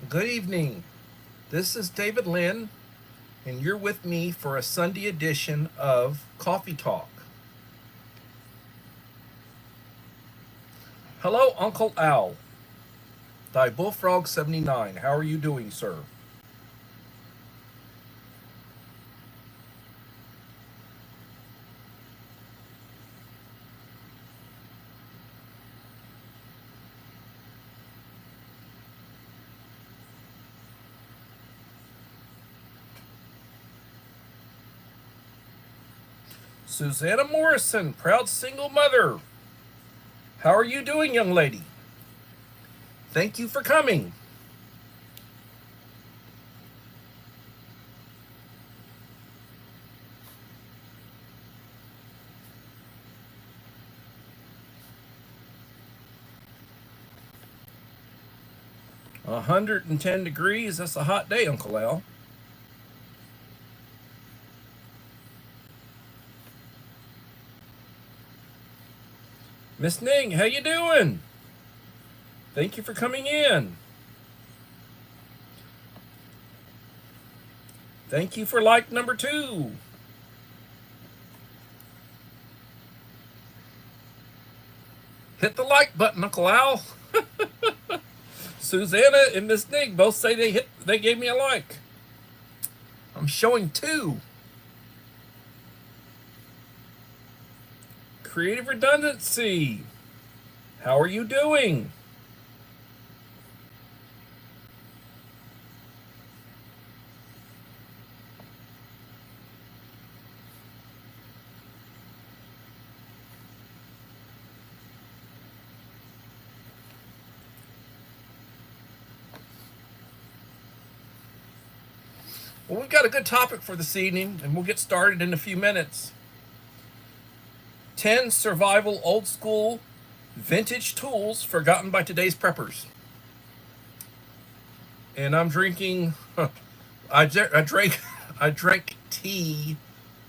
Good evening. This is David Lynn, and you're with me for a Sunday edition of Coffee Talk. Hello, Uncle Al. Thy Bullfrog 79. How are you doing, sir? Susanna Morrison, proud single mother. How are you doing, young lady? Thank you for coming. 110 degrees. That's a hot day, Uncle Al. Miss Ning, how you doing? Thank you for coming in. Thank you for like number 2. Hit the like button, Uncle Al. Susanna and Miss Ning both say they gave me a like. I'm showing 2. Creative redundancy. How are you doing? Well, we've got a good topic for this evening, and we'll get started in a few minutes. 10 survival old school vintage tools forgotten by today's preppers. And I'm drinking, I drank, I drank tea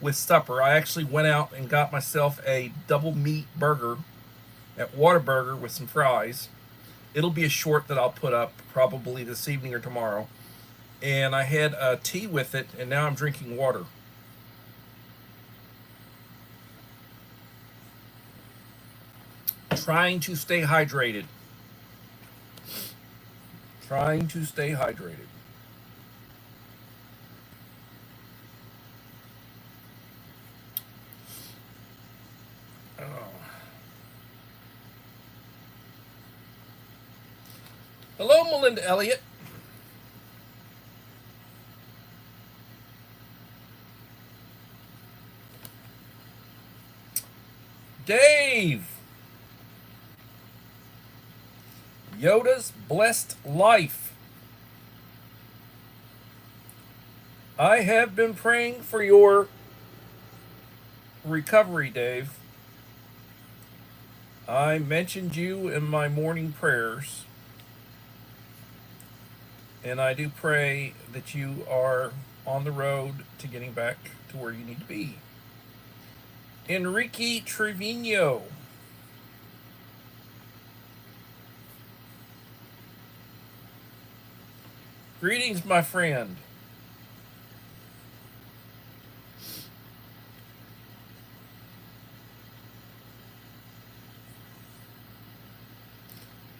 with supper. I actually went out and got myself a double meat burger at Whataburger with some fries. It'll be a short that I'll put up probably this evening or tomorrow. And I had a tea with it, and now I'm drinking water. Trying to stay hydrated. Trying to stay hydrated. Oh. Hello, Melinda Elliott. Dave. Yoda's blessed life. I have been praying for your recovery, Dave. I mentioned you in my morning prayers, and I do pray that you are on the road to getting back to where you need to be. Enrique Trevino. Greetings, my friend.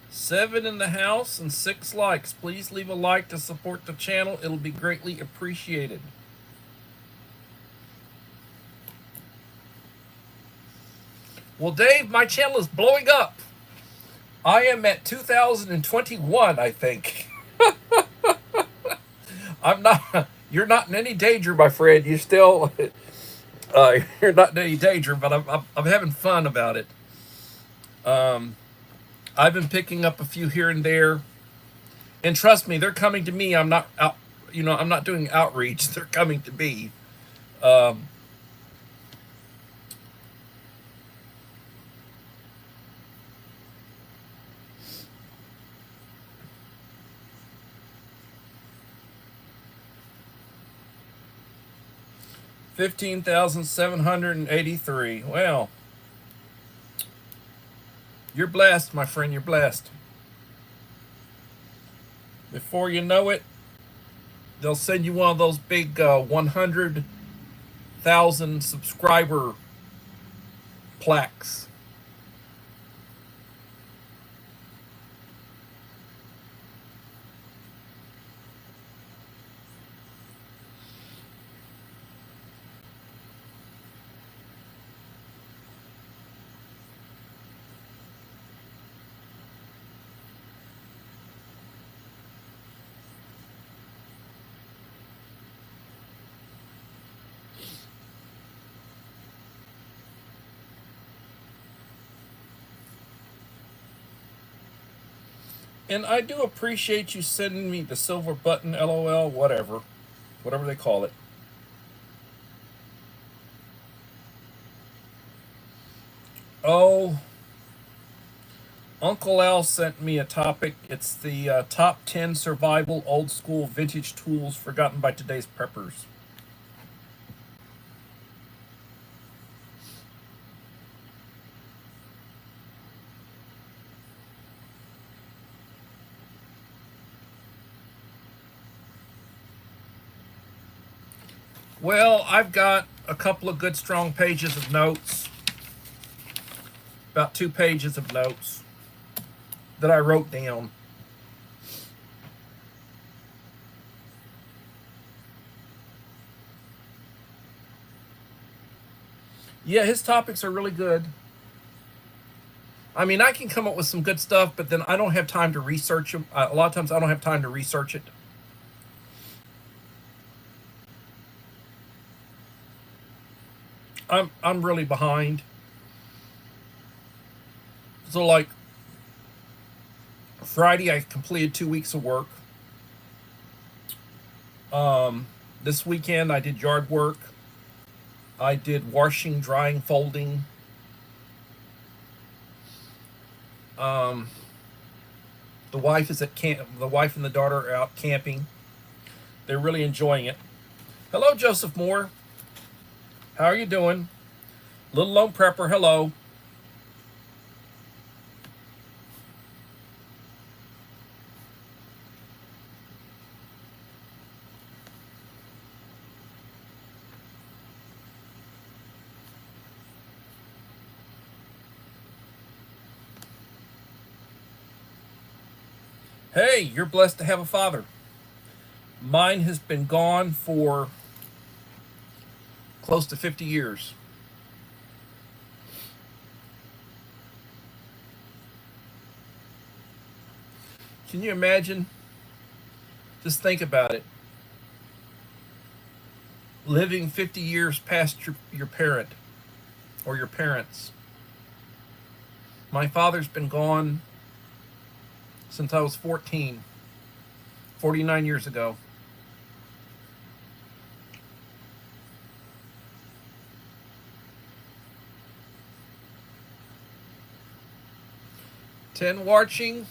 Seven in the house and 6 likes. Please leave a like to support the channel. It'll be greatly appreciated. Well, Dave, my channel is blowing up. I am at 2021, I think. I'm not. You're not in any danger, my friend. You still. You're not in any danger, but I'm having fun about it. I've been picking up a few here and there, and trust me, they're coming to me. I'm not out. I'm not doing outreach. They're coming to me. Um, 15,783. Well, you're blessed, my friend. You're blessed. Before you know it, they'll send you one of those big 100,000 subscriber plaques. And I do appreciate you sending me the silver button, LOL, whatever they call it. Oh, Uncle Al sent me a topic. It's the top 10 survival old school vintage tools forgotten by today's preppers. Well, I've got a couple of good strong pages of notes, about 2 pages of notes that I wrote down. Yeah, his topics are really good. I mean, I can come up with some good stuff, but then I don't have time to research them. A lot of times I don't have time to research it. I'm really behind. So like Friday, I completed 2 weeks of work. This weekend, I did yard work. I did washing, drying, folding. Um, the wife is at camp. The wife and the daughter are out camping. They're really enjoying it. Hello, Joseph Moore. How are you doing? Little Lone Prepper. Hello. Hey, you're blessed to have a father. Mine has been gone for close to 50 years. Can you imagine? Just think about it. Living 50 years past your parent or your parents. My father's been gone since I was 14, 49 years ago. Ten watching.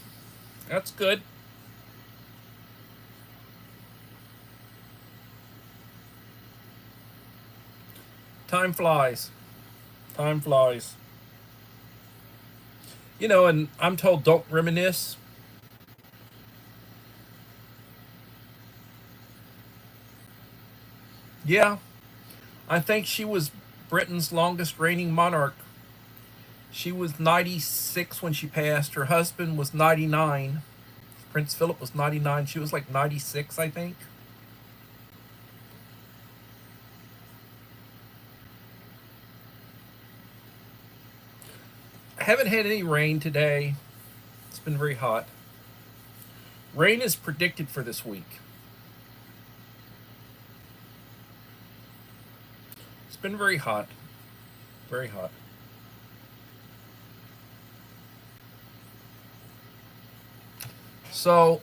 That's good. Time flies. Time flies. You know, and I'm told don't reminisce. Yeah, I think she was Britain's longest reigning monarch. She was 96 when she passed. Her husband was 99. Prince Philip was 99. She was like 96, I think. I haven't had any rain today. It's been very hot. Rain is predicted for this week. It's been very hot. Very hot. So,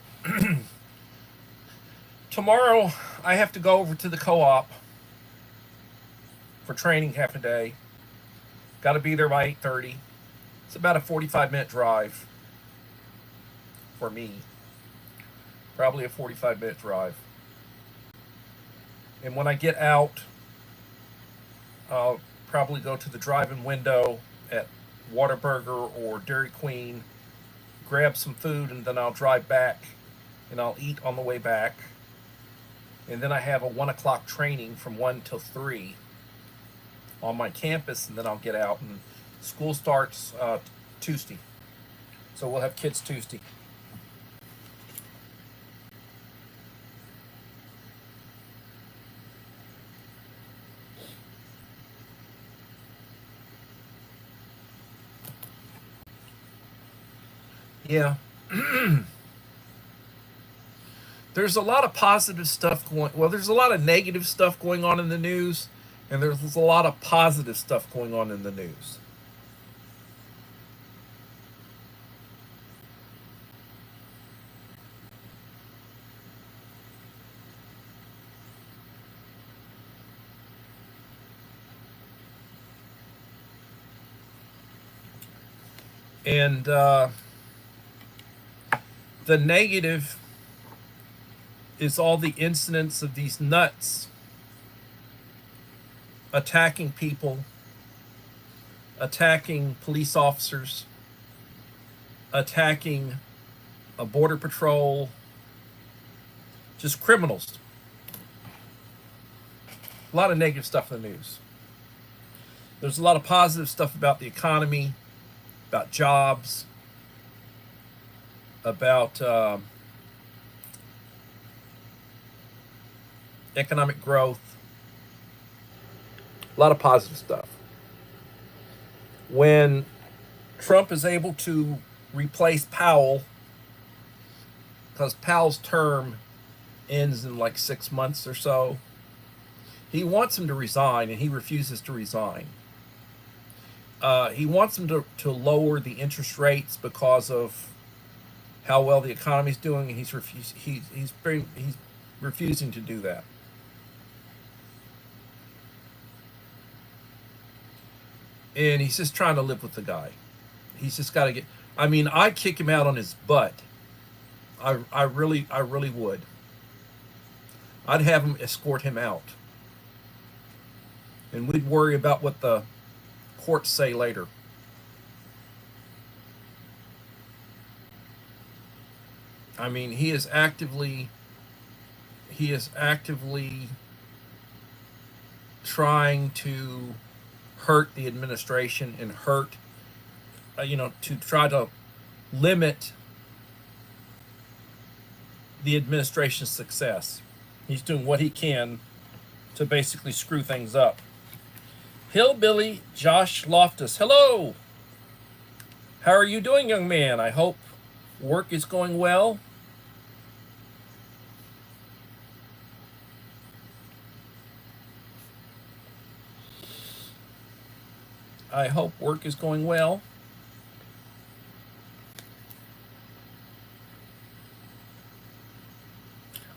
tomorrow I have to go over to the co op for training half a day. Got to be there by 8:30. It's about a 45-minute drive for me. Probably a 45-minute drive. And when I get out, I'll probably go to the drive-in window at Whataburger or Dairy Queen, grab some food, and then I'll drive back and I'll eat on the way back. And then I have a 1 o'clock training from 1 till 3 on my campus, and then I'll get out. And school starts Tuesday. So we'll have kids Tuesday. Yeah. There's a lot of positive stuff going. Well, there's a lot of negative stuff going on in the news, and there's a lot of positive stuff going on in the news. And the negative is all the incidents of these nuts attacking people, attacking police officers, attacking a border patrol, just criminals. A lot of negative stuff in the news. There's a lot of positive stuff about the economy, about jobs, about economic growth. A lot of positive stuff. When Trump is able to replace Powell, because Powell's term ends in like 6 months or so, he wants him to resign, and he refuses to resign. He wants him to lower the interest rates because of how well the economy's doing, and he's refusing to do that. And he's just trying to live with the guy. He's just got to get. I mean, I'd kick him out on his butt. I really would. I'd have him escort him out, and we'd worry about what the courts say later. I mean, he is actively trying to hurt the administration and hurt, to try to limit the administration's success. He's doing what he can to basically screw things up. Hillbilly Josh Loftus, hello. How are you doing, young man? I hope work is going well. I hope work is going well.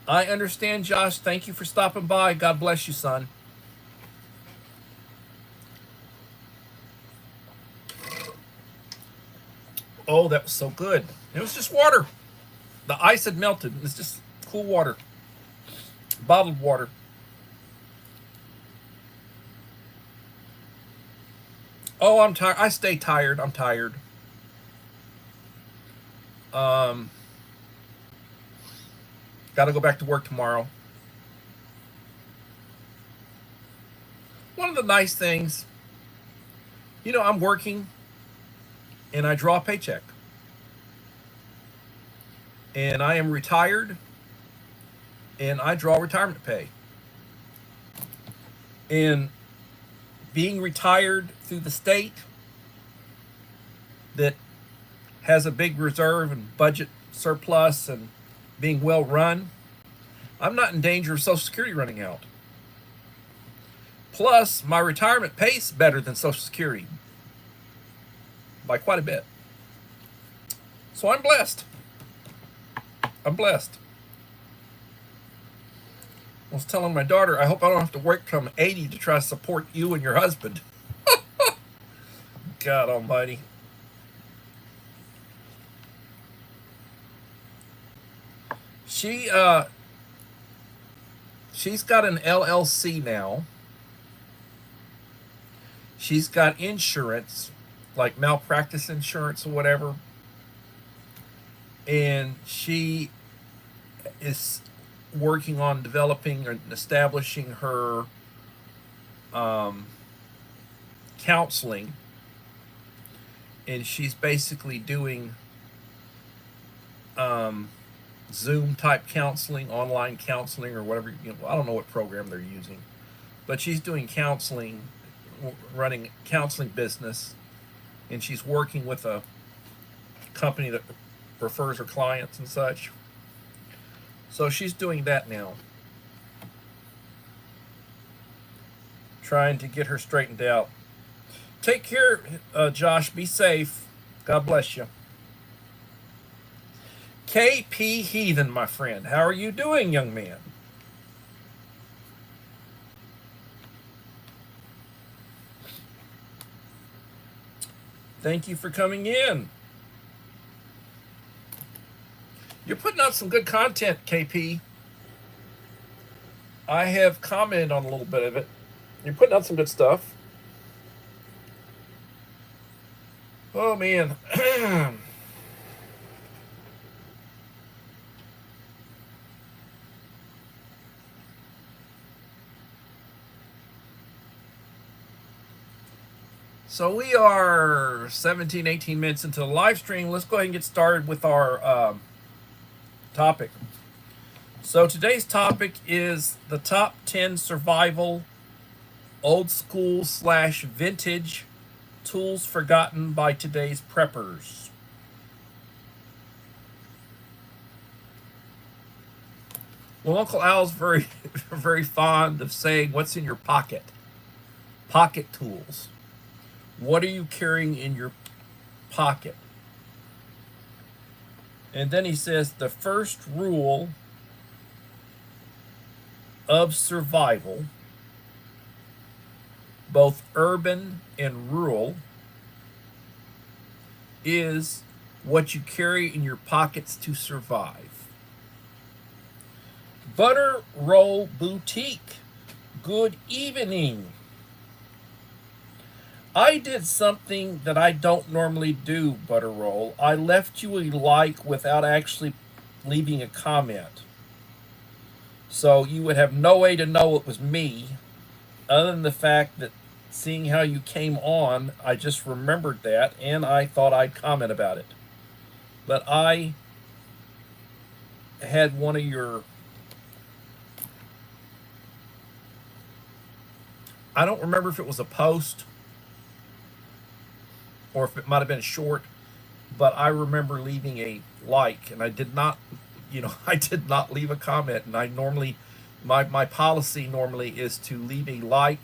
I understand, Josh. Thank you for stopping by. God bless you, son. Oh, that was so good. It was just water. The ice had melted. It's just cool water. Bottled water. Oh, I'm tired. I stay tired. I'm tired. Got to go back to work tomorrow. One of the nice things, I'm working and I draw a paycheck. And I am retired and I draw retirement pay. And being retired through the state that has a big reserve and budget surplus and being well run, I'm not in danger of Social Security running out. Plus, my retirement pays better than Social Security by quite a bit. So I'm blessed. I'm blessed. I was telling my daughter, I hope I don't have to work till I'm 80 to try to support you and your husband. God almighty. She's got an LLC now. She's got insurance, like malpractice insurance or whatever. And she is working on developing and establishing her counseling, and she's basically doing Zoom type counseling, online counseling, or whatever. I don't know what program they're using, but she's doing counseling, running counseling business, and she's working with a company that refers her clients and such. So she's doing that now, trying to get her straightened out. Take care, Josh. Be safe. God bless you. KP Heathen, my friend. How are you doing, young man? Thank you for coming in. You're putting out some good content, KP. I have commented on a little bit of it. You're putting out some good stuff. Oh, man. So we are 17, 18 minutes into the live stream. Let's go ahead and get started with our topic. So today's topic is the top 10 survival old school / vintage tools forgotten by today's preppers. Well, Uncle Al's very, very fond of saying, "What's in your pocket?" Pocket tools. What are you carrying in your pocket? And then he says the first rule of survival, both urban and rural, is what you carry in your pockets to survive. Butter Roll Boutique, good evening. I did something that I don't normally do, Butter Roll. I left you a like without actually leaving a comment. So you would have no way to know it was me, other than the fact that seeing how you came on, I just remembered that, and I thought I'd comment about it. But I had one of your... I don't remember if it was a post or if it might have been short, but I remember leaving a like, and I did not, I did not leave a comment. And I normally, my policy normally is to leave a like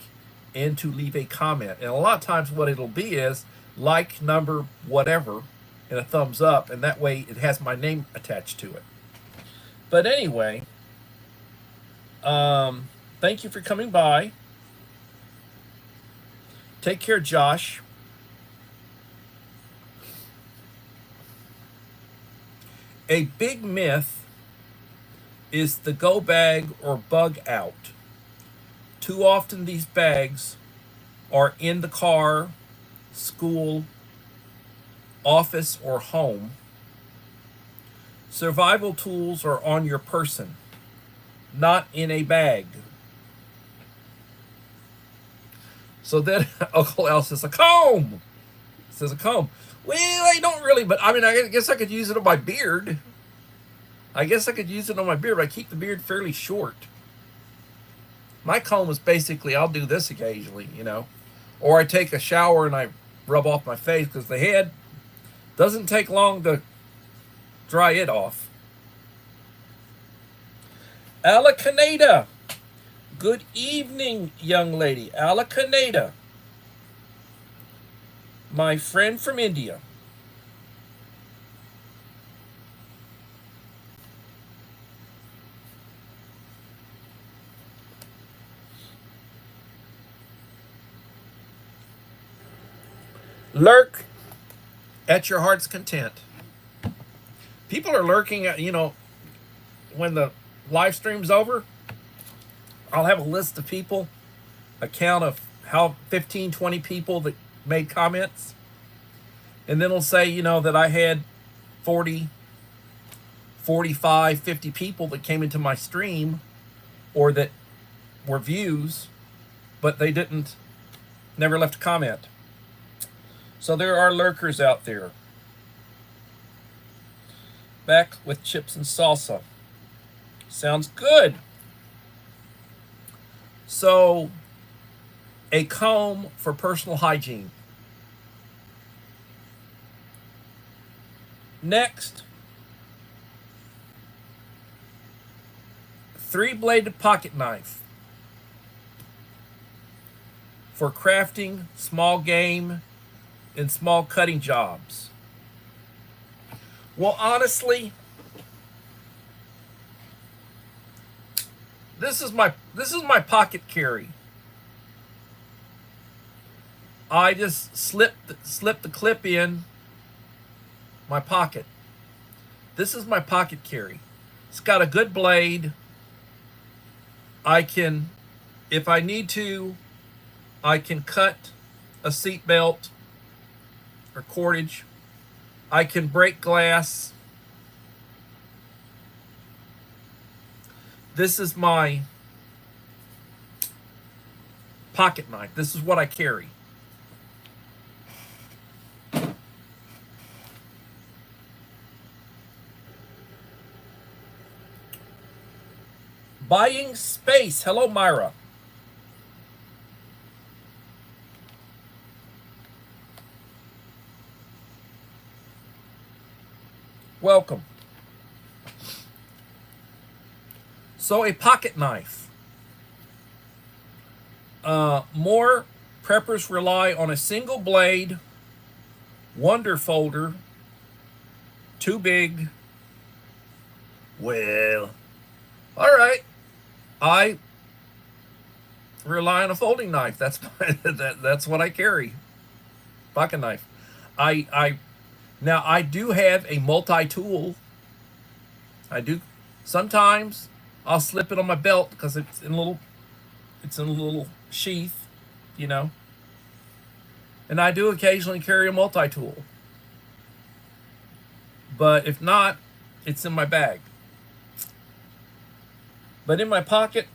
and to leave a comment. And a lot of times what it'll be is like number whatever and a thumbs up, and that way it has my name attached to it. But anyway, thank you for coming by. Take care, Josh. A big myth is the go bag or bug out. Too often these bags are in the car, school, office, or home. Survival tools are on your person, not in a bag. So then Uncle Al says, a comb. Says a comb. Well, I don't really, but I mean, I guess I could use it on my beard. I keep the beard fairly short. My comb is basically, I'll do this occasionally, Or I take a shower and I rub off my face, because the head doesn't take long to dry it off. Ala Canada. Good evening, young lady. Ala Canada. My friend from India. Lurk at your heart's content. People are lurking at, when the live stream's over, I'll have a list of people, a count of how 15, 20 people that made comments. And then it'll say, that I had 40 45, 50 people that came into my stream or that were views, but they never left a comment. So there are lurkers out there. Back with chips and salsa. Sounds good. So, a comb for personal hygiene. Next, 3-bladed pocket knife for crafting small game and small cutting jobs. Well, honestly, this is my pocket carry. I just slip the clip in my pocket. This is my pocket carry. It's got a good blade. I can, if I need to, I can cut a seat belt or cordage. I can break glass. This is my pocket knife. This is what I carry. Buying space. Hello, Myra. Welcome. So, a pocket knife. More preppers rely on a single blade, wonder folder, too big. Well, all right. I rely on a folding knife. That's that's what I carry. Pocket knife. Now I do have a multi-tool. I do sometimes I'll slip it on my belt because it's in a little sheath, you know. And I do occasionally carry a multi-tool. But if not, it's in my bag. But in my pocket,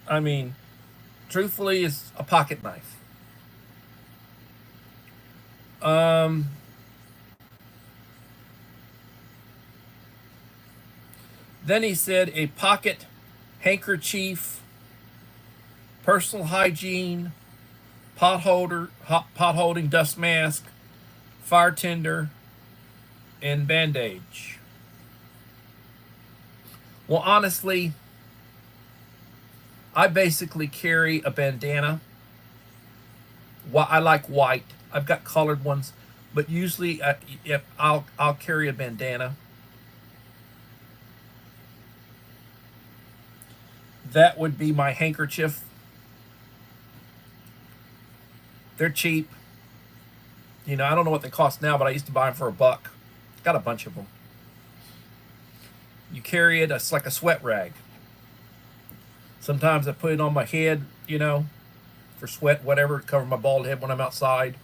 I mean, truthfully, it's a pocket knife. Then he said a pocket handkerchief, personal hygiene, pot holding dust mask, fire tinder, and bandage. Well, honestly, I basically carry a bandana. I like white. I've got colored ones, but usually I'll carry a bandana. That would be my handkerchief. They're cheap. You know, I don't know what they cost now, but I used to buy them for $1. Got a bunch of them. You carry it, it's like a sweat rag. Sometimes I put it on my head, you know, for sweat, whatever, cover my bald head when I'm outside.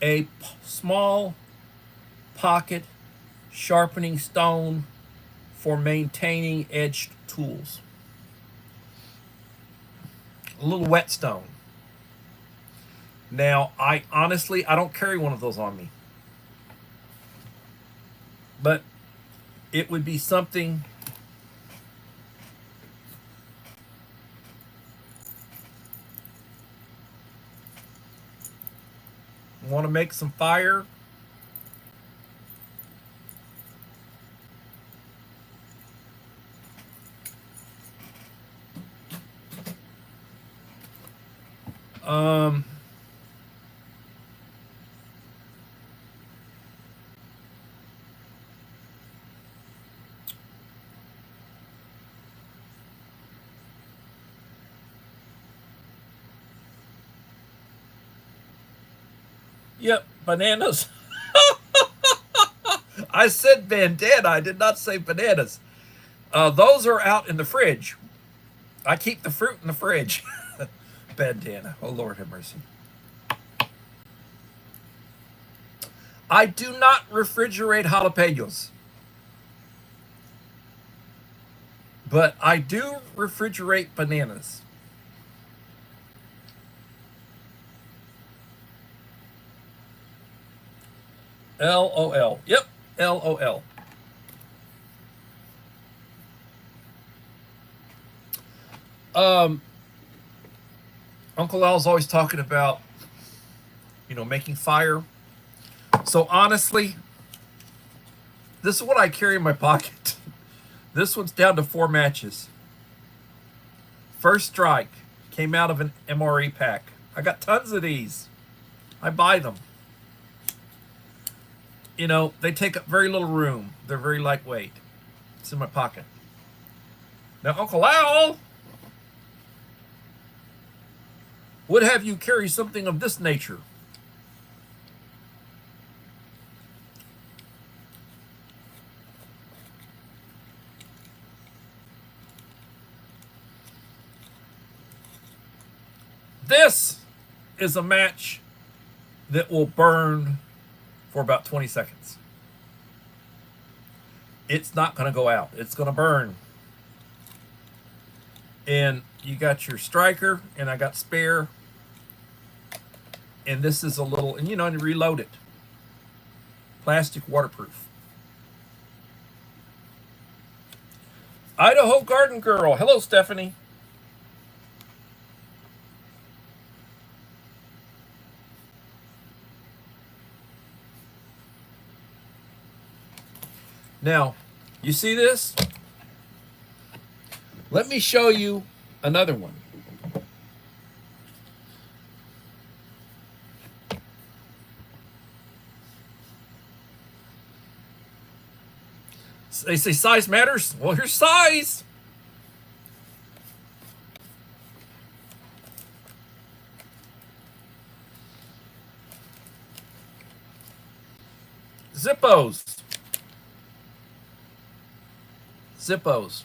A small pocket sharpening stone for maintaining edged tools. A little whetstone. Now, I don't carry one of those on me. But it would be something want to make some fire. Yep, bananas. I said bandana. I did not say bananas. Those are out in the fridge. I keep the fruit in the fridge. Bandana. Oh, Lord have mercy. I do not refrigerate jalapenos. But I do refrigerate bananas. LOL. Yep, LOL. Uncle Al's always talking about, making fire. So honestly, this is what I carry in my pocket. This one's down to 4 matches. First Strike came out of an MRE pack. I got tons of these. I buy them. They take up very little room. They're very lightweight. It's in my pocket. Now, Uncle Al would have you carry something of this nature. This is a match that will burn for about 20 seconds. It's not going to go out. It's going to burn. And you got your striker, and I got spare. And this is a little, and and reload it. Plastic waterproof. Idaho Garden Girl. Hello, Stephanie. Now, you see this? Let me show you another one. They say size matters. Well, here's size. Zippos. Zippos.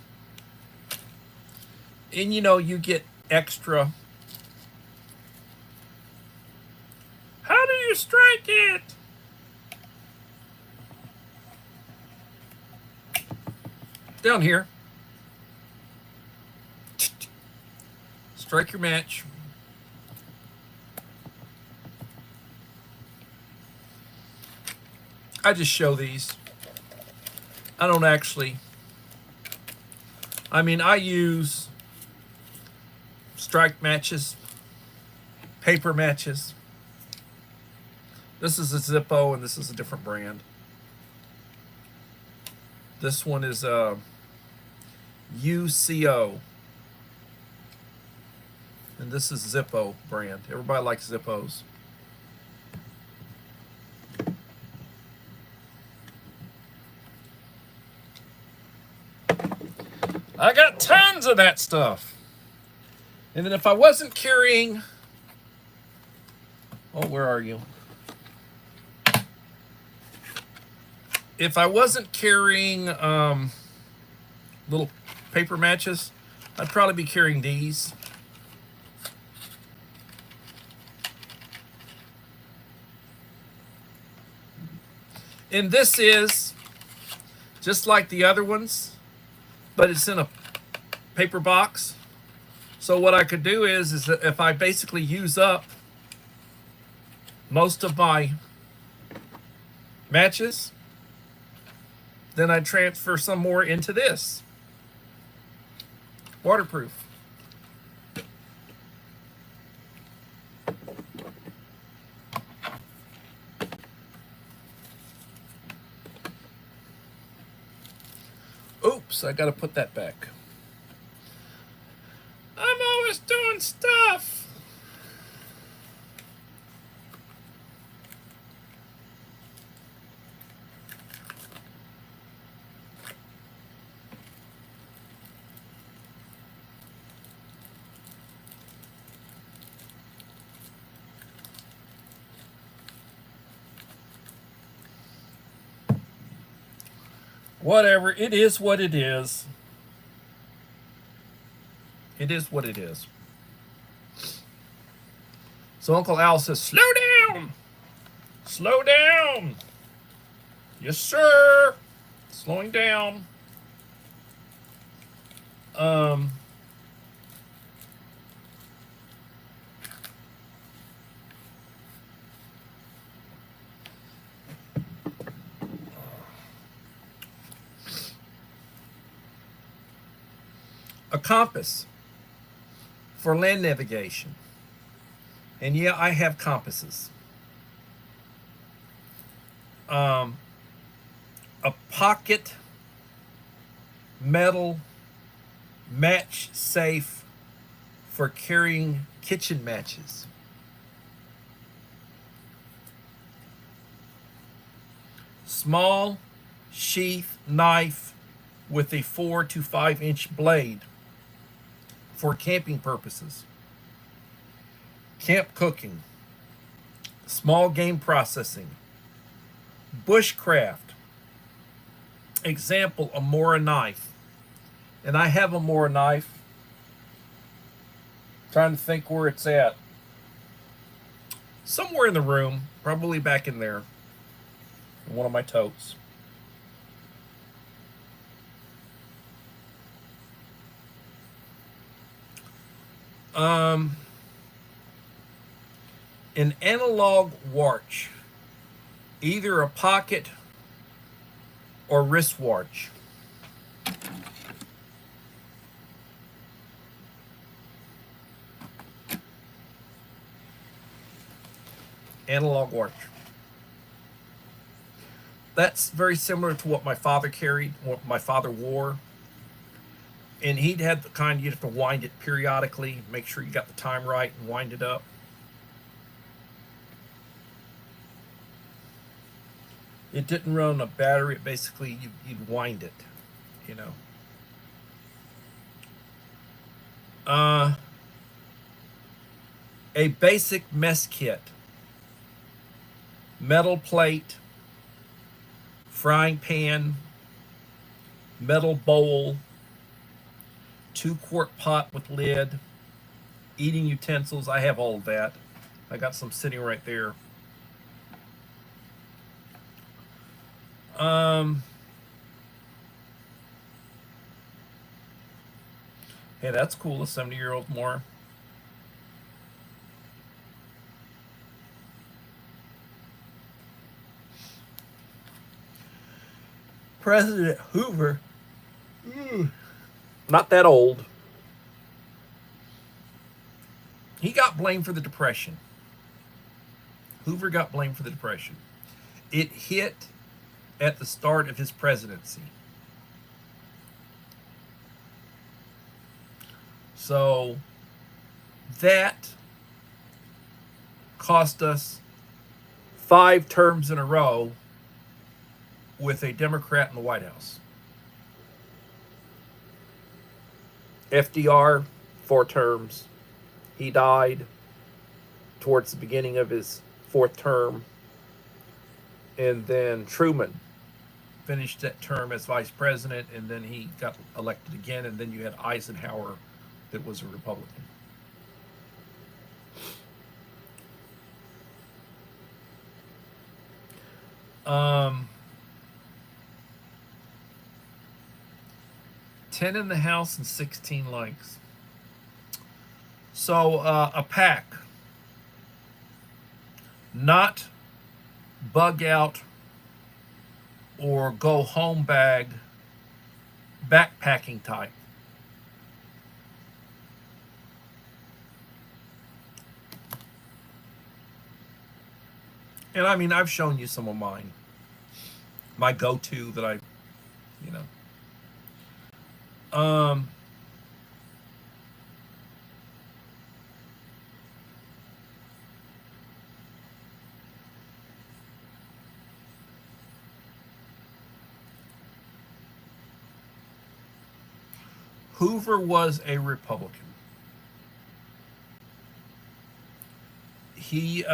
And you get extra. How do you strike it? Down here. Strike your match. I just show these. I don't actually. I use strike matches, paper matches. This is a Zippo, and this is a different brand. This one is a UCO, and this is Zippo brand. Everybody likes Zippos. I got tons of that stuff. And then if I wasn't carrying, where are you? If I wasn't carrying little paper matches, I'd probably be carrying these. And this is just like the other ones, but it's in a paper box. So what I could do is that if I basically use up most of my matches, then I transfer some more into this. Waterproof. Oops, I gotta put that back. I'm always doing stuff. Whatever. It is what it is. It is what it is. So Uncle Al says, slow down. Slow down. Yes, sir. Slowing down. Um, a compass for land navigation. And yeah, I have compasses. Um, a pocket metal match safe for carrying kitchen matches. Small sheath knife with a 4 to 5 inch blade for camping purposes. Camp cooking. Small game processing. Bushcraft. Example, a Mora knife. And I have a Mora knife. Trying to think where it's at. Somewhere in the room, probably back in there. In one of my totes. An analog watch. Either a pocket or wristwatch. Analog watch. That's very similar to what my father carried, what my father wore. And he'd had the kind you'd have to wind it periodically, make sure you got the time right and wind it up. It didn't run on a battery. It basically, you'd wind it, you know. A basic mess kit. Metal plate, frying pan, metal bowl, 2-quart pot with lid, eating utensils. I have all of that. I got some sitting right there. Hey, that's cool. A 70-year-old more. President Hoover, not that old. He got blamed for the Depression. Hoover got blamed for the Depression. It hit at the start of his presidency. So that cost us 5 terms in a row with a Democrat in the White House. FDR, 4 terms. He died towards the beginning of his 4th term. And then Truman finished that term as vice president, and then he got elected again, and then you had Eisenhower that was a Republican. Um, 10 in the house and 16 likes. So a pack, not bug out or go home bag, backpacking type. And I mean, I've shown you some of mine. My go-to that I, you know. Hoover was a Republican. He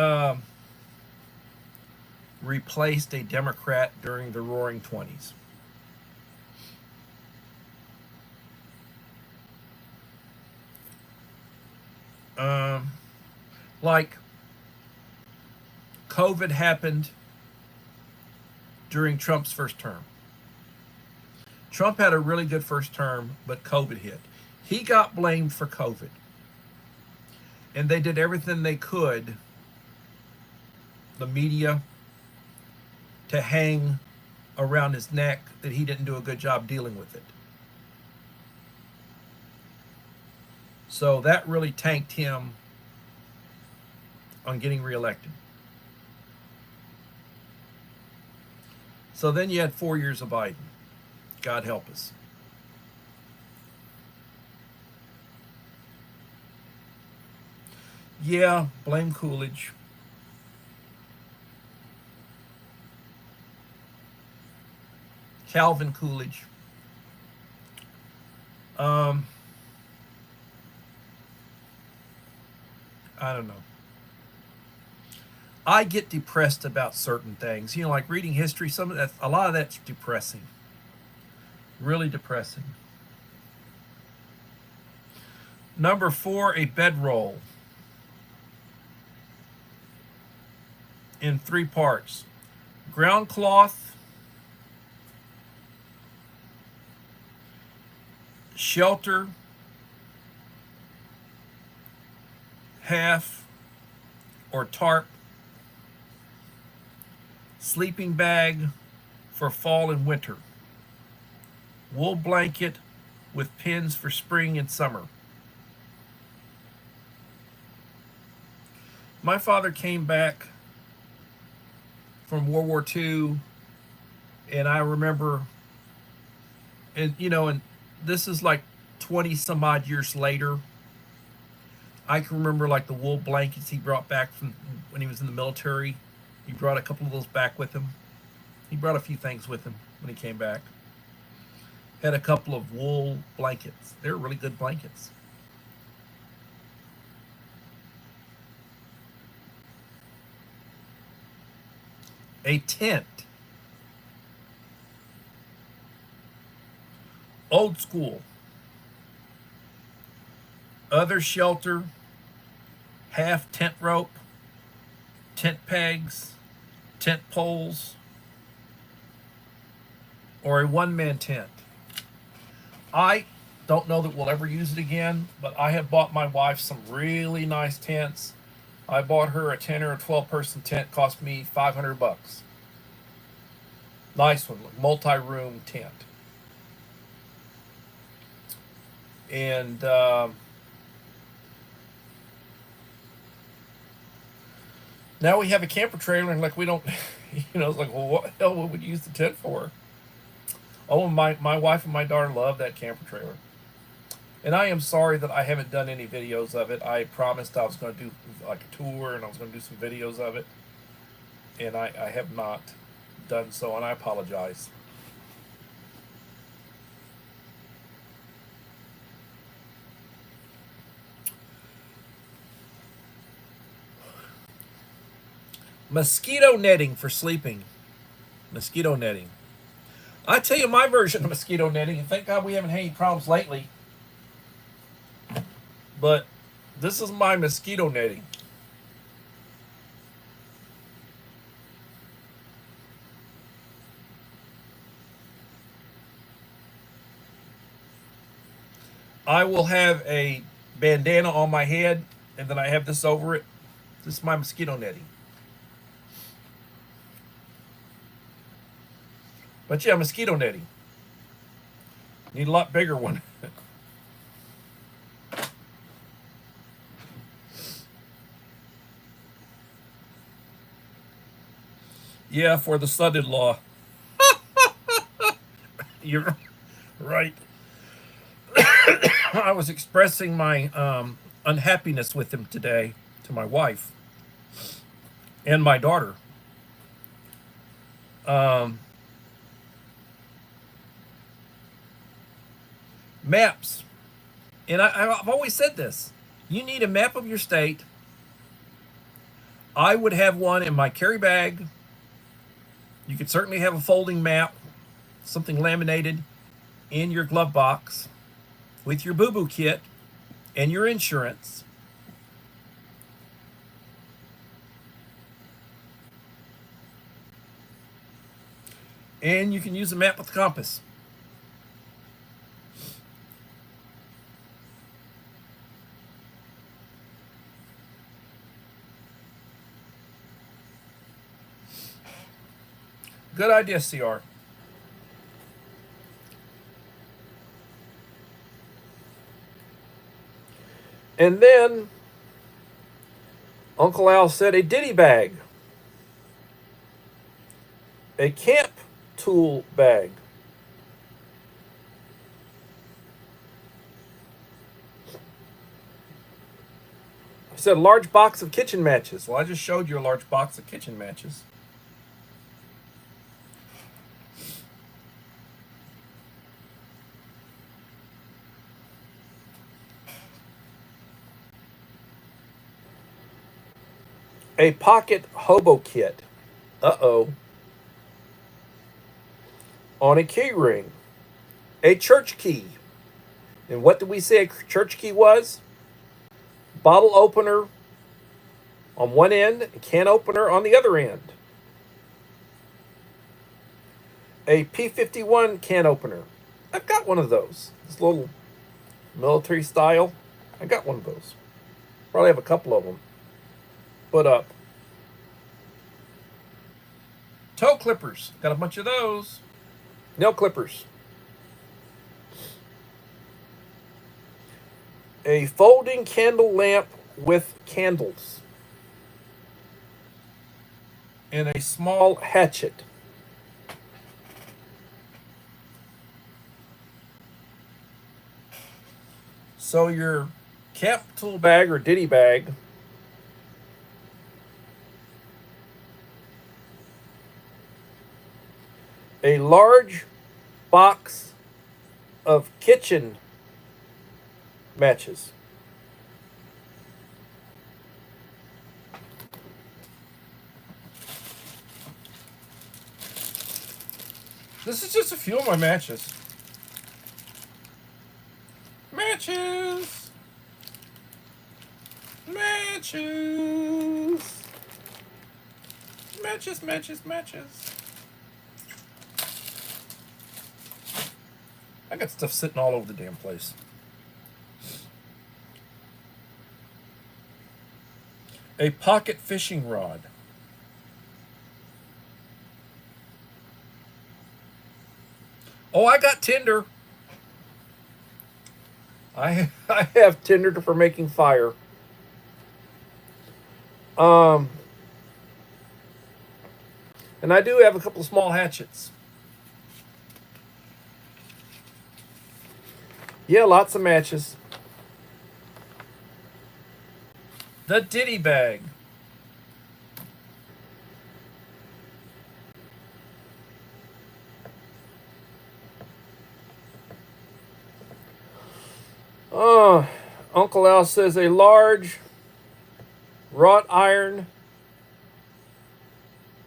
replaced a Democrat during the Roaring '20s. Um, like COVID happened during Trump's first term. Trump had a really good first term, but COVID hit. He got blamed for COVID. And they did everything they could, the media, to hang around his neck that he didn't do a good job dealing with it. So that really tanked him on getting reelected. So then you had 4 years of Biden. God help us. Yeah, blame Coolidge. Calvin Coolidge. Um, I don't know. I get depressed about certain things. You know, like reading history, some of that, a lot of that's depressing. Really depressing. Number 4, a bedroll in 3 parts. Ground cloth, shelter, half or tarp, sleeping bag for fall and winter, wool blanket with pins for spring and summer. My father came back from World War II, and I remember, and and this is like 20 some odd years later. I can remember like the wool blankets he brought back from when he was in the military. He brought a couple of those back with him. He brought a few things with him when he came back. Had a couple of wool blankets. They were really good blankets. A tent. Old school. Other shelter. Half tent rope. Tent pegs. Tent poles. Or a one-man tent. I don't know that we'll ever use it again, but I have bought my wife some really nice tents. I bought her a 10 or a 12-person tent, cost me $500. Nice one, multi-room tent. And now we have a camper trailer, and like we don't, it's like, well, what the hell would we use the tent for? Oh, my wife and my daughter love that camper trailer. And I am sorry that I haven't done any videos of it. I promised I was going to do like a tour and I was going to do some videos of it. And I have not done so, and I apologize. Mosquito netting for sleeping. Mosquito netting. I tell you my version of mosquito netting, and thank God we haven't had any problems lately. But this is my mosquito netting. I will have a bandana on my head, and then I have this over it. This is my mosquito netting. But yeah, mosquito netting. Need a lot bigger one. Yeah, for the son-in-law. You're right. I was expressing my unhappiness with him today to my wife and my daughter. Maps. And I've always said this. You need a map of your state. I would have one in my carry bag. You could certainly have a folding map, something laminated in your glove box with your boo-boo kit and your insurance. And you can use a map with a compass. Good idea, CR. And then Uncle Al said a ditty bag, a camp tool bag. He said large box of kitchen matches. Well, I just showed you a large box of kitchen matches. A pocket hobo kit. Uh-oh. On a key ring. A church key. And what did we say a church key was? Bottle opener on one end, a can opener on the other end. A P-51 can opener. I've got one of those. This little military style. I got one of those. Probably have a couple of them put up. Toe clippers. Got a bunch of those. Nail clippers. A folding candle lamp with candles. And a small hatchet. So your camp tool bag or ditty bag a large box of kitchen matches. This is just a few of my matches. Matches. Matches. Matches, matches, matches. I got stuff sitting all over the damn place. A pocket fishing rod. Oh, I got tinder. I have tinder for making fire. And I do have a couple of small hatchets. Yeah, lots of matches. The ditty bag. Uncle Al says a large wrought iron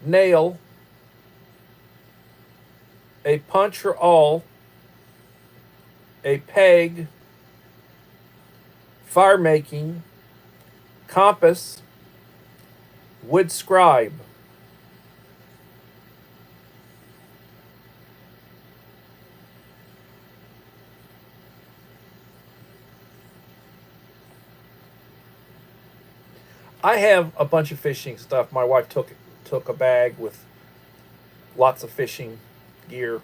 nail, a punch or awl, a peg, fire making, compass, wood scribe. I have a bunch of fishing stuff. My wife took a bag with lots of fishing gear.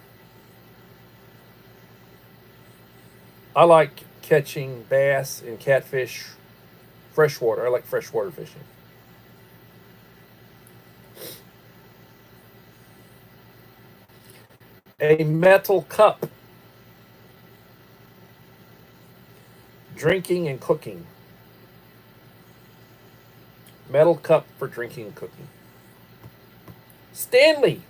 I like catching bass and catfish, freshwater. I like freshwater fishing. A metal cup. Drinking and cooking. Metal cup for drinking and cooking. Stanley.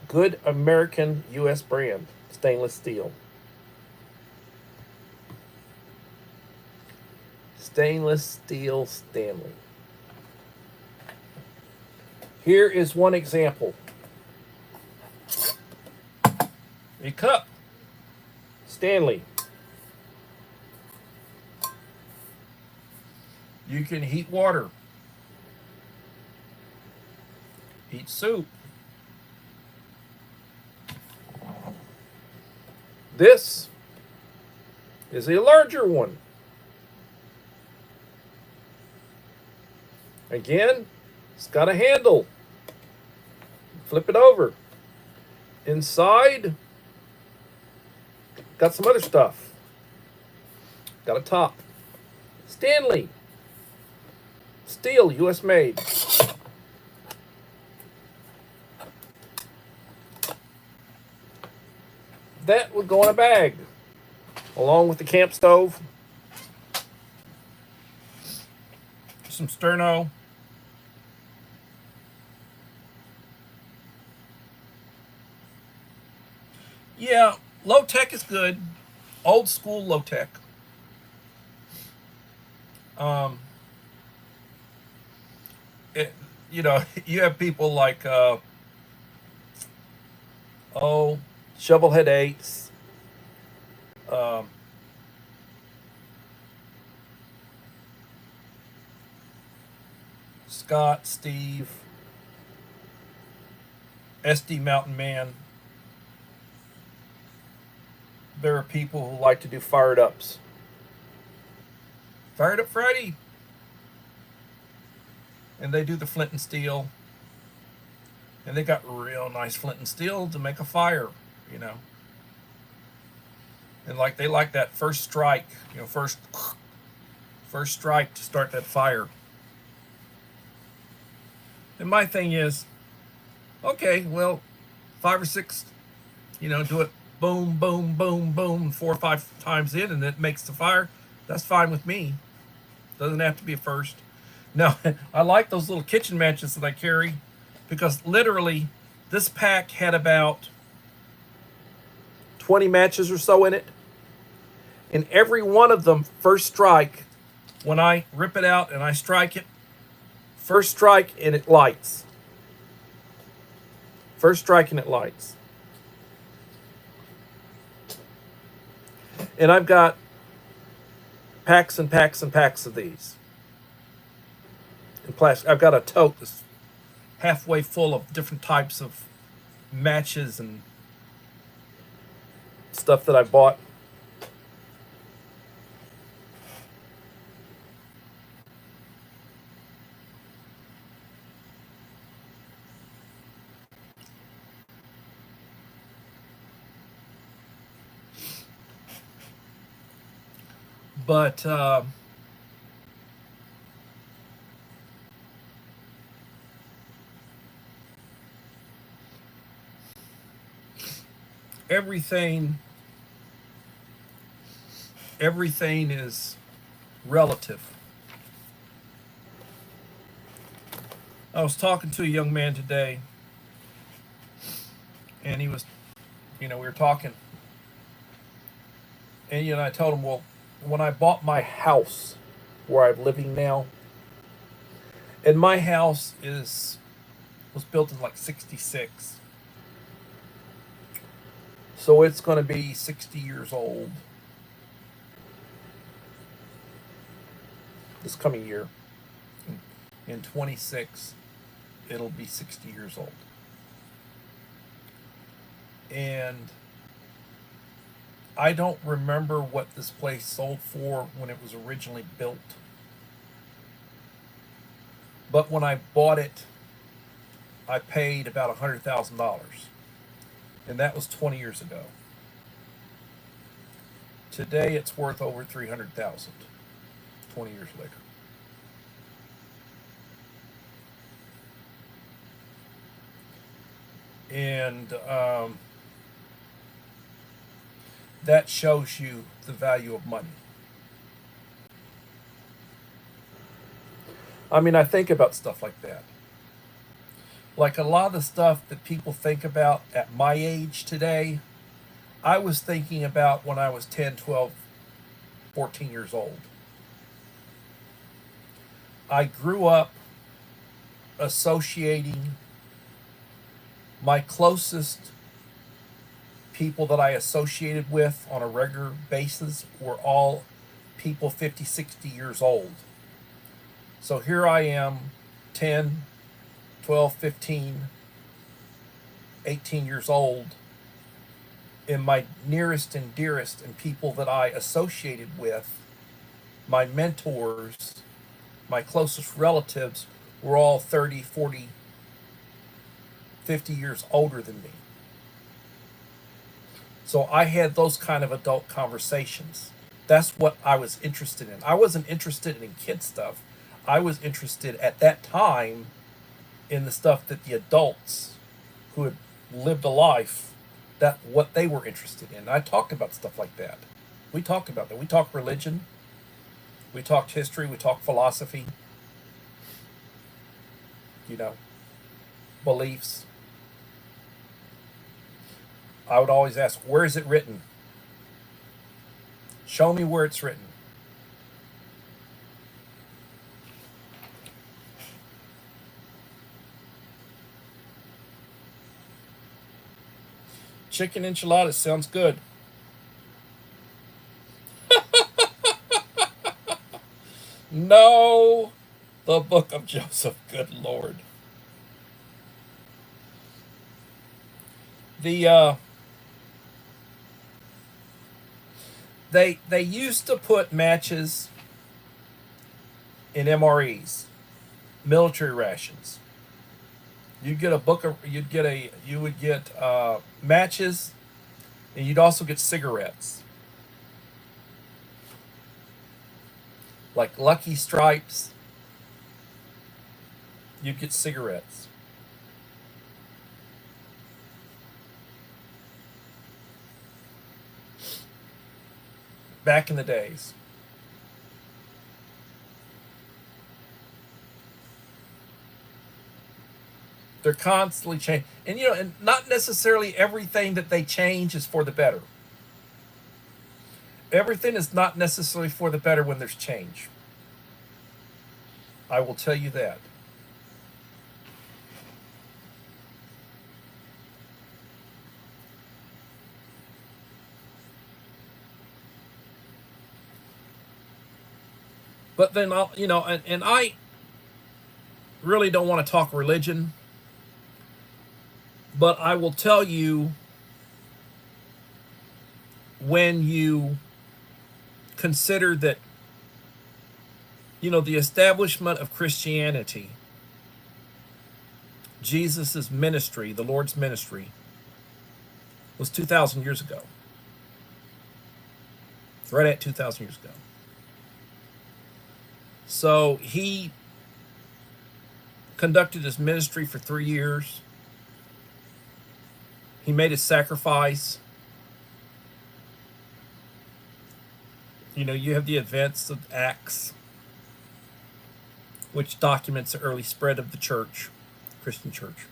Good American U.S. brand. Stainless steel. Stainless steel Stanley. Here is one example. A cup. Stanley. You can heat water. Heat soup. This is a larger one. Again, it's got a handle. Flip it over. Inside, got some other stuff. Got a top. Stanley. Steel, US made. That would go in a bag, along with the camp stove. Some sterno. Yeah, low tech is good. Old school low tech. Um, it, you know, you have people like, oh, Shovelhead Eights, um, Scott, Steve, SD Mountain Man. There are people who like to do fired ups. Fired Up Friday. And they do the flint and steel. And they got real nice flint and steel to make a fire, you know. And like they like that first strike, you know, first strike to start that fire. And my thing is, okay, well, 5 or 6, you know, do it boom, boom, boom, boom, 4 or 5 times in, and it makes the fire. That's fine with me. Doesn't have to be a first. Now, I like those little kitchen matches that I carry, because literally this pack had about 20 matches or so in it. And every one of them, first strike, when I rip it out and I strike it, first strike and it lights. First strike and it lights. And I've got packs and packs and packs of these. In plastic. I've got a tote that's halfway full of different types of matches and stuff that I bought. But everything is relative. I was talking to a young man today, and he was, you know, we were talking, and you know, I told him, well, when I bought my house where I'm living now, and my house was built in like 66. So it's going to be 60 years old this coming year. In 26, it'll be 60 years old. And I don't remember what this place sold for when it was originally built. But when I bought it, I paid about $100,000. And that was 20 years ago. Today it's worth over $300,000, 20 years later. And that shows you the value of money. I mean, I think about stuff like that. Like a lot of the stuff that people think about at my age today, I was thinking about when I was 10, 12, 14 years old. I grew up associating my closest people that I associated with on a regular basis were all people 50, 60 years old. So here I am, 10, 12, 15, 18 years old, And my nearest and dearest and people that I associated with, my mentors, my closest relatives, were all 30, 40, 50 years older than me. So I had those kind of adult conversations. That's what I was interested in. I wasn't interested in kid stuff. I was interested at that time in the stuff that the adults who had lived a life, that what they were interested in. I talked about stuff like that. We talked about that. We talked religion. We talked history. We talked philosophy. You know, beliefs. I would always ask, where is it written? Show me where it's written. Chicken enchiladas sounds good. No, the book of Joseph. Good Lord. The they used to put matches in MREs, military rations. You'd get a book of you would get matches, and you'd also get cigarettes, like Lucky Stripes. You'd get cigarettes. Back in the days. They're constantly changing, and and not necessarily everything that they change is for the better. Everything is not necessarily for the better when there's change. I will tell you that. But then and I really don't want to talk religion, but I will tell you, when you consider that, the establishment of Christianity, Jesus' ministry, the Lord's ministry, was 2,000 years ago. Right at 2,000 years ago. So he conducted his ministry for 3 years. He made his sacrifice. You have the events of Acts, which documents the early spread of the church, Christian church.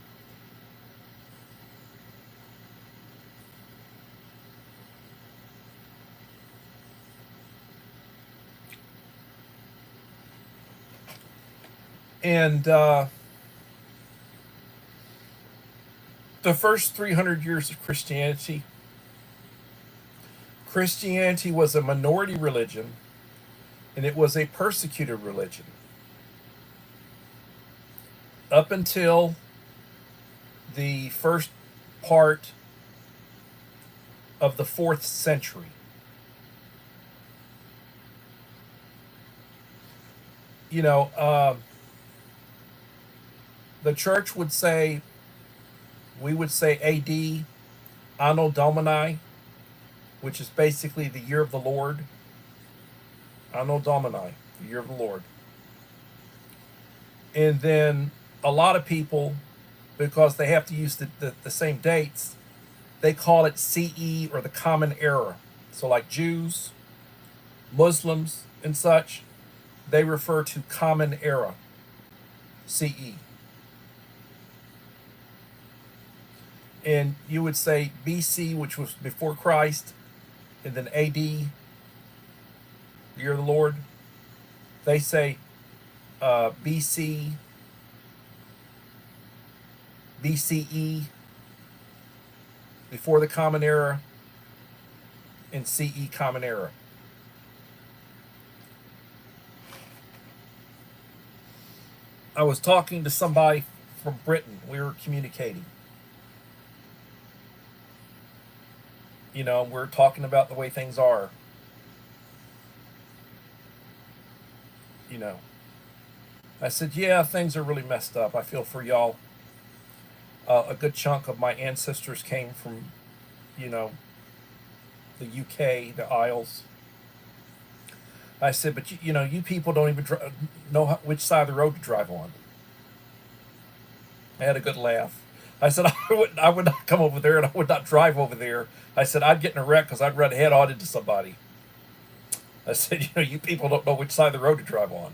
And the first 300 years of Christianity was a minority religion, and it was a persecuted religion. Up until the first part of the 4th century. The church would say, we would say AD, Anno Domini, which is basically the year of the Lord. Anno Domini, the year of the Lord. And then a lot of people, because they have to use the same dates, they call it CE, or the Common Era. So like Jews, Muslims, and such, they refer to Common Era, CE. And you would say BC, which was before Christ, and then AD, the year of the Lord. They say BC, BCE, before the Common Era, and CE, Common Era. I was talking to somebody from Britain. We were communicating. we're talking about the way things are. You know, I said, yeah, things are really messed up. I feel for y'all. A good chunk of my ancestors came from, you know, the UK, the Isles. I said, but you people don't even know which side of the road to drive on. I had a good laugh. I said I would not come over there and I would not drive over there. I said I'd get in a wreck because I'd run head on into somebody. I said, you people don't know which side of the road to drive on.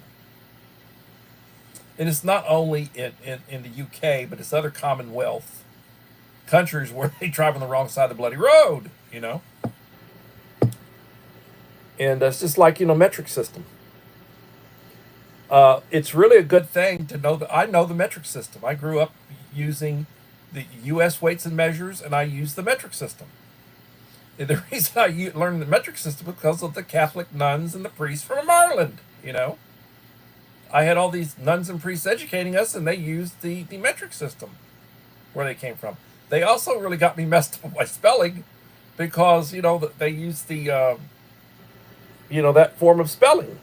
And it's not only in the UK, but it's other Commonwealth countries where they drive on the wrong side of the bloody road. And it's just like, metric system. It's really a good thing to know that I know the metric system. I grew up using the U.S. weights and measures, and I use the metric system. And the reason I learned the metric system is because of the Catholic nuns and the priests from Ireland. I had all these nuns and priests educating us, and they used the metric system where they came from. They also really got me messed up with my spelling because, they used that form of spelling.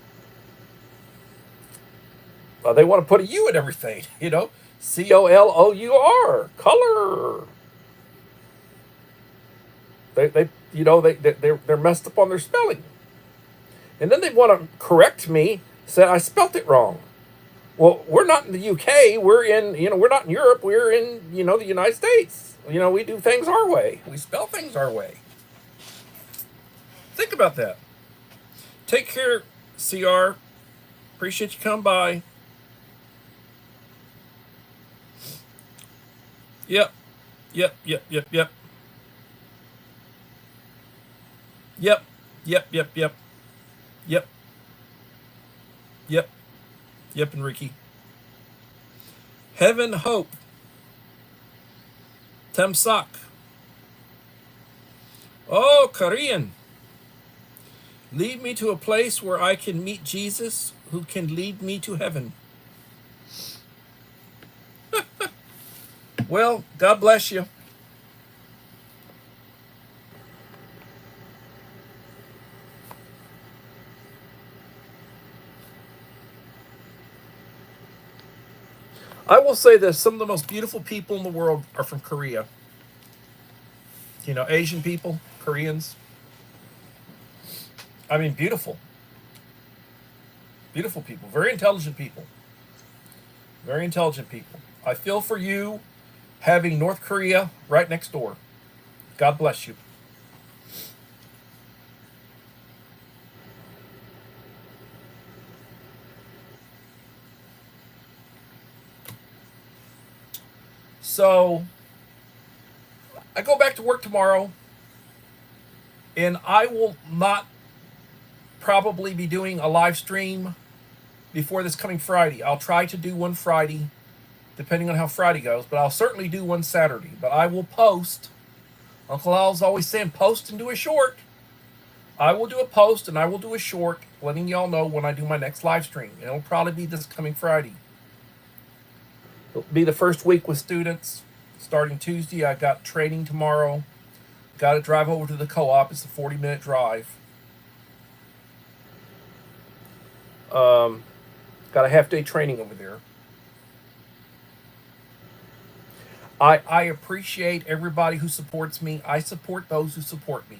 They want to put a U in everything, COLOUR, color. They're messed up on their spelling, and then they want to correct me, say I spelt it wrong. Well, we're not in the UK. We're not in Europe. We're in, the United States. We do things our way. We spell things our way. Think about that. Take care, CR. Appreciate you coming by. Yep. Yep. Yep. Yep. Yep. Yep. Yep. Yep. Yep. Yep. Yep. Yep. Enrique. Heaven Hope. Temsak. Oh, Korean. Lead me to a place where I can meet Jesus, who can lead me to heaven. Well, God bless you. I will say this, some of the most beautiful people in the world are from Korea. Asian people, Koreans. I mean, beautiful. Beautiful people. Very intelligent people. Very intelligent people. I feel for you having North Korea right next door. God bless you. So, I go back to work tomorrow, and I will not probably be doing a live stream before this coming Friday. I'll try to do one Friday, depending on how Friday goes, but I'll certainly do one Saturday. But I will post. Uncle Al's always saying post and do a short. I will do a post and I will do a short, letting y'all know when I do my next live stream. It'll probably be this coming Friday. It'll be the first week with students. Starting Tuesday, I got training tomorrow. Got to drive over to the co-op. It's a 40-minute drive. Got a half-day training over there. I appreciate everybody who supports me. I support those who support me.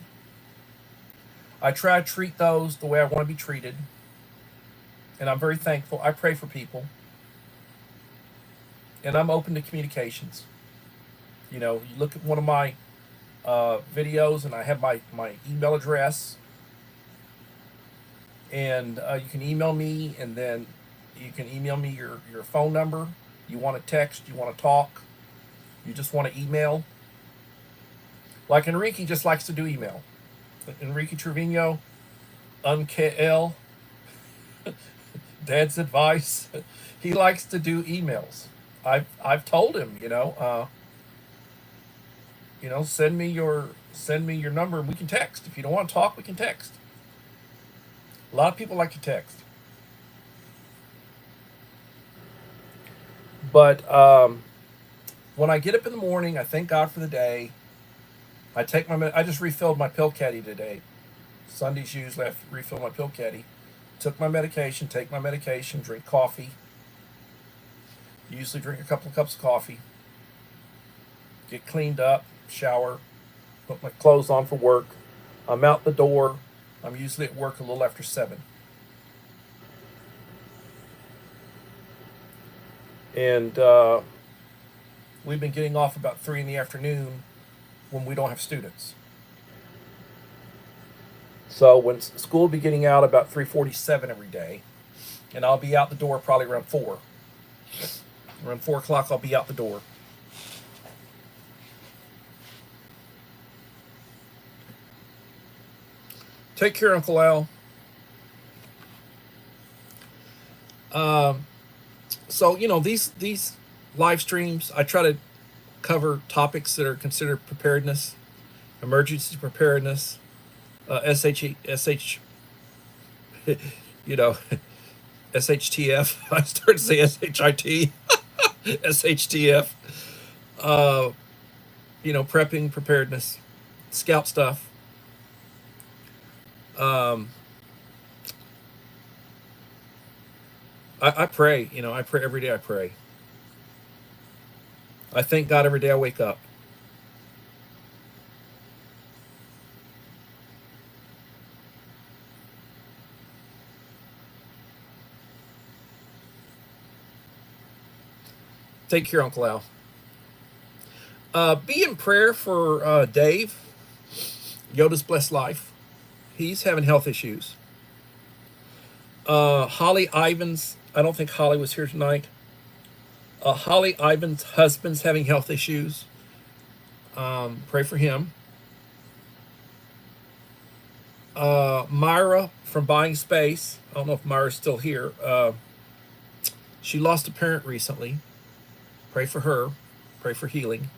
I try to treat those the way I want to be treated. And I'm very thankful. I pray for people. And I'm open to communications. You look at one of my videos and I have my email address. And you can email me, and then you can email me your phone number. You want to text, you want to talk, you just want to email. Like Enrique just likes to do email. Enrique Trevino, UNKL, Dad's advice. He likes to do emails. I've told him, send me your number and we can text. If you don't want to talk, we can text. A lot of people like to text. But when I get up in the morning, I thank God for the day. I just refilled my pill caddy today. Sundays usually I refill my pill caddy. Took my medication, take my medication, drink coffee. Usually drink a couple of cups of coffee. Get cleaned up, shower, put my clothes on for work. I'm out the door. I'm usually at work a little after 7. And we've been getting off about 3 in the afternoon when we don't have students. So when school will be getting out about 3:47 every day, and I'll be out the door probably around 4. Around 4 o'clock, I'll be out the door. Take care, Uncle Al. So these live streams, I try to cover topics that are considered preparedness, emergency preparedness, you know, SHTF. I started to say SHIT, SHTF. Prepping, preparedness, scout stuff. I pray. I pray every day. I pray. I thank God every day I wake up. Take care, Uncle Al. Be in prayer for Dave, Yoda's Blessed Life. He's having health issues. Holly Ivans, I don't think Holly was here tonight. Holly Ivans' husband's having health issues. Pray for him. Myra from Buying Space, I don't know if Myra's still here. She lost a parent recently. Pray for her. Pray for healing.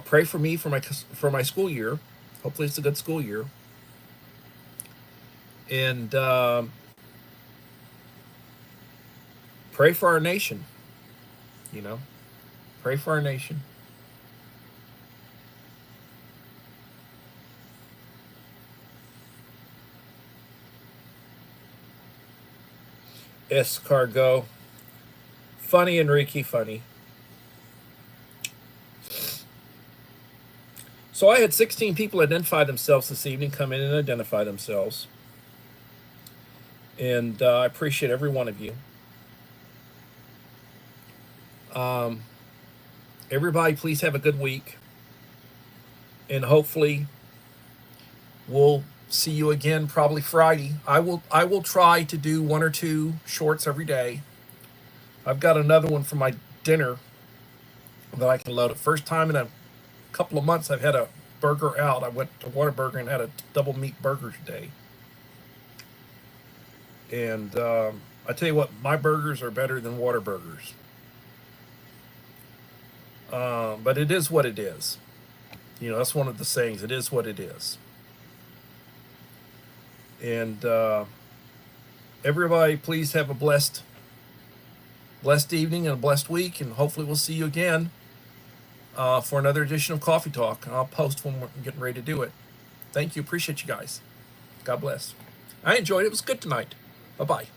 Pray for me for my school year. Hopefully it's a good school year. And pray for our nation. Pray for our nation. Escargot. Funny, Enrique, funny. So I had 16 people identify themselves this evening, come in and identify themselves. And I appreciate every one of you. Everybody, please have a good week. And hopefully we'll see you again probably Friday. I will try to do 1 or 2 shorts every day. I've got another one for my dinner that I can load. The first time in a couple of months I've had a burger out. I went to Whataburger and had a double meat burger today. And I tell you what, my burgers are better than Whataburgers. But it is what it is. That's one of the sayings. It is what it is. And everybody, please have a blessed evening and a blessed week. And hopefully we'll see you again for another edition of Coffee Talk. I'll post when we're getting ready to do it. Thank you. Appreciate you guys. God bless. I enjoyed it. It was good tonight. Bye-bye.